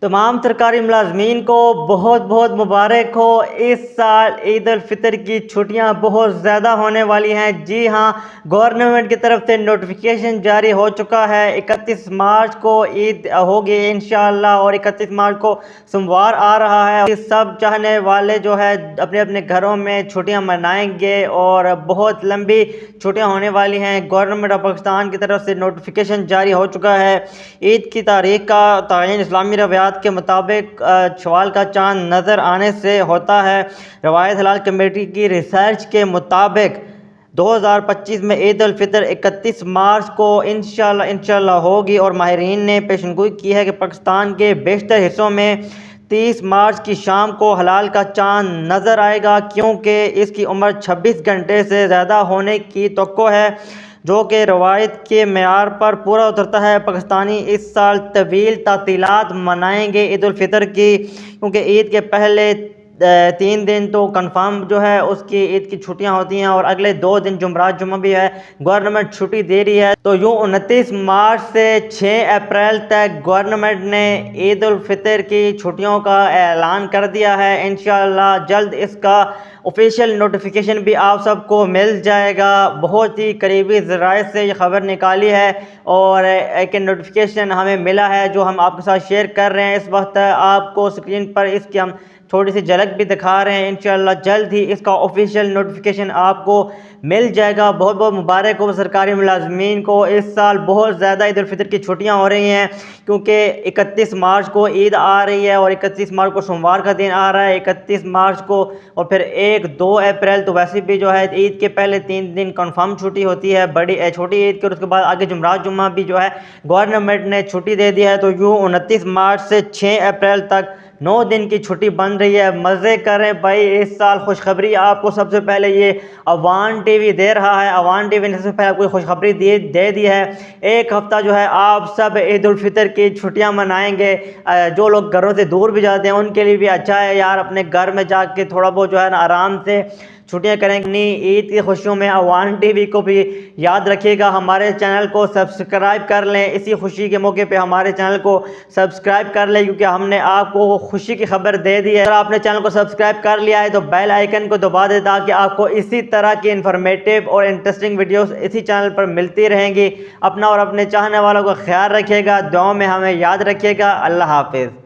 तमाम सरकारी मुलाजमीन को बहुत बहुत मुबारक हो। इस साल ईद उल फितर की छुट्टियां बहुत ज़्यादा होने वाली हैं। जी हाँ, गवर्नमेंट की तरफ से नोटिफिकेशन जारी हो चुका है। 31 मार्च को ईद होगी इंशाअल्लाह और 31 मार्च को सोमवार आ रहा है। सब चाहने वाले जो है अपने अपने घरों में छुट्टियां मनाएंगे और बहुत लंबी छुट्टियां होने वाली हैं। गवर्नमेंट ऑफ पाकिस्तान की तरफ से नोटिफिकेशन जारी हो चुका है। ईद की तारीख का तयन इस्लामी रवायात के मुताबिक शवाल का चांद नज़र आने से होता है। रवायत हलाल कमेटी की रिसर्च के मुताबिक 2025 में ईद उल फितर 31 मार्च को इंशाल्लाह होगी और माहिरीन ने पेशनगोई की है कि पाकिस्तान के बेशतर हिस्सों में 30 मार्च की शाम को हलाल का चांद नज़र आएगा, क्योंकि इसकी उम्र 26 घंटे से ज़्यादा होने की तवक्को है, जो कि रवायत के मेयार पर पूरा उतरता है। पाकिस्तानी इस साल तवील तातीलात मनाएंगे ईद उल फितर की, क्योंकि ईद के पहले 3 दिन तो कंफर्म जो है उसकी ईद की छुट्टियां होती हैं और अगले 2 दिन जुमरात जुम्मा भी है, गवर्नमेंट छुट्टी दे रही है। तो यूँ 29 मार्च से 6 अप्रैल तक गवर्नमेंट ने ईद उल फितर की छुट्टियों का ऐलान कर दिया है। इंशाअल्लाह जल्द इसका ऑफिशियल नोटिफिकेशन भी आप सबको मिल जाएगा। बहुत ही करीबी ज़राए से ये ख़बर निकाली है और एक नोटिफिकेशन हमें मिला है जो हम आपके साथ शेयर कर रहे हैं। इस वक्त आपको स्क्रीन पर इसकी हम थोड़ी सी झलक भी दिखा रहे हैं। इंशाअल्लाह जल्द ही इसका ऑफिशियल नोटिफिकेशन आपको मिल जाएगा। बहुत बहुत मुबारक हो सरकारी मुलाजमीन को। इस साल बहुत ज़्यादा ईद उल फितर की छुट्टियां हो रही हैं, क्योंकि 31 मार्च को ईद आ रही है और 31 मार्च को सोमवार का दिन आ रहा है। 31 मार्च को और फिर 1-2 अप्रैल तो वैसे भी जो है ईद के पहले 3 दिन कंफर्म छुट्टी होती है, बड़ी छोटी ईद की, और उसके बाद आगे जुमरात जुम्मा भी जो है गवर्नमेंट ने छुट्टी दे दी है। तो यूँ 29 मार्च से 6 अप्रैल तक 9 दिन की छुट्टी बन रही है। मज़े करें भाई। इस साल खुशखबरी आपको सबसे पहले ये अवान टीवी दे रहा है। अवान टीवी ने सबसे पहले आपको खुशखबरी दे दी है। एक हफ़्ता जो है आप सब ईद उल फितर की छुट्टियां मनाएंगे। जो लोग घरों से दूर भी जाते हैं उनके लिए भी अच्छा है यार, अपने घर में जाके थोड़ा बहुत जो है ना आराम से छुट्टियां करेंगे। ईद की खुशियों में अवान टीवी को भी याद रखिएगा, हमारे चैनल को सब्सक्राइब कर लें। इसी खुशी के मौके पे हमारे चैनल को सब्सक्राइब कर लें, क्योंकि हमने आपको खुशी की खबर दे दी है। अगर आपने चैनल को सब्सक्राइब कर लिया है तो बेल आइकन को दबा दें, ताकि आपको इसी तरह की इन्फॉर्मेटिव और इंटरेस्टिंग वीडियोस इसी चैनल पर मिलती रहेंगी। अपना और अपने चाहने वालों का ख्याल रखिएगा, दुआओं में हमें याद रखिएगा। अल्लाह हाफिज़।